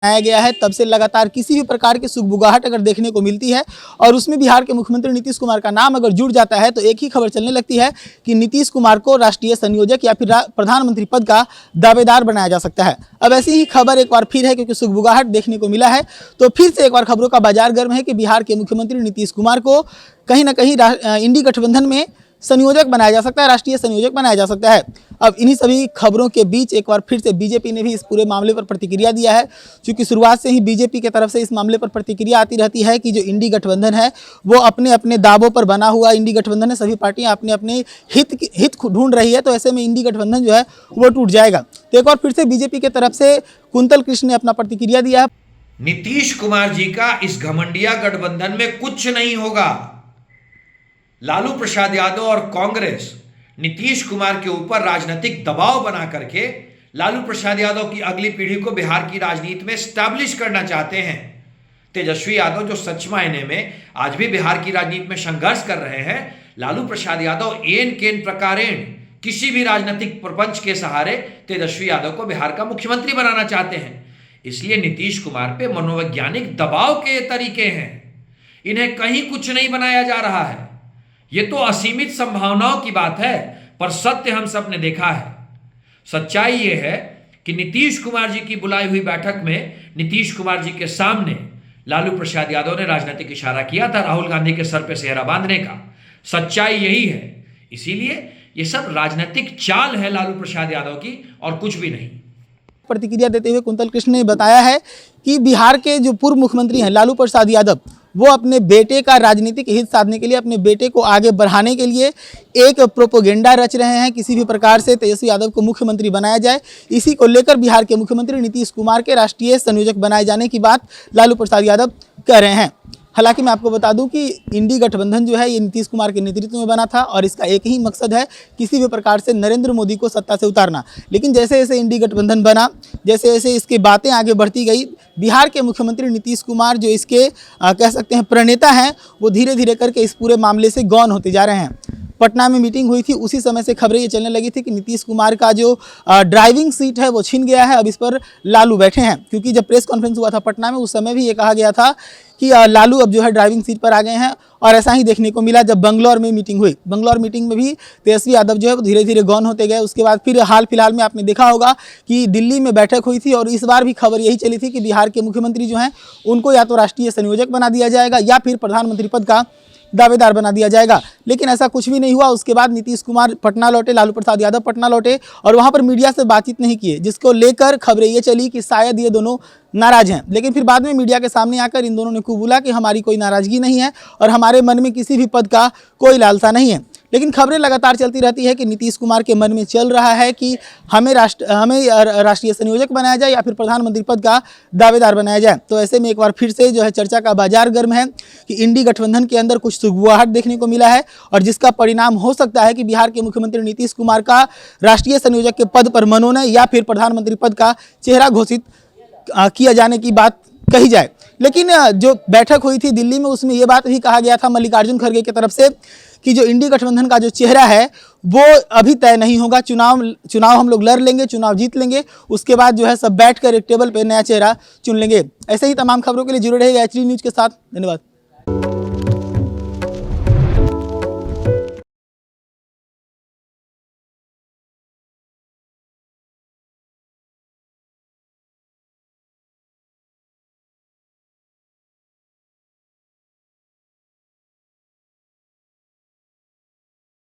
बनाया गया है तब से लगातार किसी भी प्रकार की सुगबुगाहट अगर देखने को मिलती है और उसमें बिहार के मुख्यमंत्री नीतीश कुमार का नाम अगर जुड़ जाता है तो एक ही खबर चलने लगती है कि नीतीश कुमार को राष्ट्रीय संयोजक या फिर प्रधानमंत्री पद का दावेदार बनाया जा सकता है। अब ऐसी ही खबर एक बार फिर है, क्योंकि सुगबुगाहट देखने को मिला है तो फिर से एक बार खबरों का बाजार गर्म है कि बिहार के मुख्यमंत्री नीतीश कुमार को कहीं ना कहीं इंडी गठबंधन में संयोजक बनाया जा सकता है, राष्ट्रीय संयोजक बनाया जा सकता है। अब इन्हीं सभी खबरों के बीच एक बार फिर से बीजेपी ने भी इस पूरे मामले पर प्रतिक्रिया दिया है, क्योंकि शुरुआत से ही बीजेपी की तरफ से इस मामले पर प्रतिक्रिया आती रहती है कि जो इंडी गठबंधन है वो अपने अपने दावों पर बना हुआ इंडी गठबंधन है, सभी पार्टियां अपने अपने हित ढूंढ रही है, तो ऐसे में इंडी गठबंधन जो है वो टूट जाएगा। तो एक बार फिर से बीजेपी की तरफ से कुंतल कृष्ण ने अपना प्रतिक्रिया दिया है। नीतीश कुमार जी का इस घमंडिया गठबंधन में कुछ नहीं होगा। लालू प्रसाद यादव और कांग्रेस नीतीश कुमार के ऊपर राजनीतिक दबाव बना करके लालू प्रसाद यादव की अगली पीढ़ी को बिहार की राजनीति में स्टैब्लिश करना चाहते हैं। तेजस्वी यादव जो सच मायने में आज भी बिहार की राजनीति में संघर्ष कर रहे हैं, लालू प्रसाद यादव एन केन प्रकारेण किसी भी राजनीतिक प्रपंच के सहारे तेजस्वी यादव को बिहार का मुख्यमंत्री बनाना चाहते हैं। इसलिए नीतीश कुमार पे मनोवैज्ञानिक दबाव के तरीके हैं, इन्हें कहीं कुछ नहीं बनाया जा रहा है। ये तो असीमित संभावनाओं की बात है, पर सत्य हम सब ने देखा है। सच्चाई ये है कि नीतीश कुमार जी की बुलाई हुई बैठक में नीतीश कुमार जी के सामने लालू प्रसाद यादव ने राजनीतिक इशारा किया था राहुल गांधी के सर पे सेहरा बांधने का। सच्चाई यही है। इसीलिए ये सब राजनीतिक चाल है लालू प्रसाद यादव की और कुछ भी नहीं। प्रतिक्रिया देते हुए कुंतल कृष्ण ने बताया है कि बिहार के जो पूर्व मुख्यमंत्री हैं लालू प्रसाद यादव, वो अपने बेटे का राजनीतिक हित साधने के लिए, अपने बेटे को आगे बढ़ाने के लिए एक प्रोपोगेंडा रच रहे हैं। किसी भी प्रकार से तेजस्वी यादव को मुख्यमंत्री बनाया जाए, इसी को लेकर बिहार के मुख्यमंत्री नीतीश कुमार के राष्ट्रीय संयोजक बनाए जाने की बात लालू प्रसाद यादव कह रहे हैं। हालांकि मैं आपको बता दूं कि इंडी गठबंधन जो है ये नीतीश कुमार के नेतृत्व में बना था और इसका एक ही मकसद है, किसी भी प्रकार से नरेंद्र मोदी को सत्ता से उतारना। लेकिन जैसे जैसे इंडी गठबंधन बना, जैसे जैसे इसकी बातें आगे बढ़ती गई, बिहार के मुख्यमंत्री नीतीश कुमार जो इसके कह सकते हैं प्रणेता हैं, वो धीरे धीरे करके इस पूरे मामले से गौन होते जा रहे हैं। पटना में मीटिंग हुई थी, उसी समय से खबरें ये चलने लगी थी कि नीतीश कुमार का जो ड्राइविंग सीट है वो छिन गया है, अब इस पर लालू बैठे हैं। क्योंकि जब प्रेस कॉन्फ्रेंस हुआ था पटना में, उस समय भी ये कहा गया था कि लालू अब जो है ड्राइविंग सीट पर आ गए हैं, और ऐसा ही देखने को मिला जब बंगलौर में मीटिंग हुई। बंगलौर मीटिंग में भी तेजस्वी यादव जो है वो धीरे धीरे गौन होते गए। उसके बाद फिर हाल फिलहाल में आपने देखा होगा कि दिल्ली में बैठक हुई थी और इस बार भी खबर यही चली थी कि बिहार के मुख्यमंत्री जो हैं उनको या तो राष्ट्रीय संयोजक बना दिया जाएगा या फिर प्रधानमंत्री पद का दावेदार बना दिया जाएगा। लेकिन ऐसा कुछ भी नहीं हुआ। उसके बाद नीतीश कुमार पटना लौटे, लालू प्रसाद यादव पटना लौटे और वहां पर मीडिया से बातचीत नहीं किए, जिसको लेकर खबरें ये चली कि शायद ये दोनों नाराज हैं। लेकिन फिर बाद में मीडिया के सामने आकर इन दोनों ने खूब बोला कि हमारी कोई नाराजगी नहीं है और हमारे मन में किसी भी पद का कोई लालसा नहीं है। लेकिन खबरें लगातार चलती रहती है कि नीतीश कुमार के मन में चल रहा है कि हमें राष्ट्रीय संयोजक बनाया जाए या फिर प्रधानमंत्री पद का दावेदार बनाया जाए। तो ऐसे में एक बार फिर से जो है चर्चा का बाजार गर्म है कि इंडी गठबंधन के अंदर कुछ सुगबुगाहट देखने को मिला है और जिसका परिणाम हो सकता है कि बिहार के मुख्यमंत्री नीतीश कुमार का राष्ट्रीय संयोजक के पद पर मनोनयन या फिर प्रधानमंत्री पद का चेहरा घोषित किया जाने की बात कही जाए। लेकिन जो बैठक हुई थी दिल्ली में, उसमें ये बात भी कहा गया था मल्लिकार्जुन खड़गे की तरफ से कि जो इंडी गठबंधन का जो चेहरा है वो अभी तय नहीं होगा। चुनाव हम लोग लड़ लेंगे, चुनाव जीत लेंगे, उसके बाद जो है सब बैठकर एक टेबल पे नया चेहरा चुन लेंगे। ऐसे ही तमाम खबरों के लिए जुड़े रहेगा HD न्यूज़ के साथ। धन्यवाद।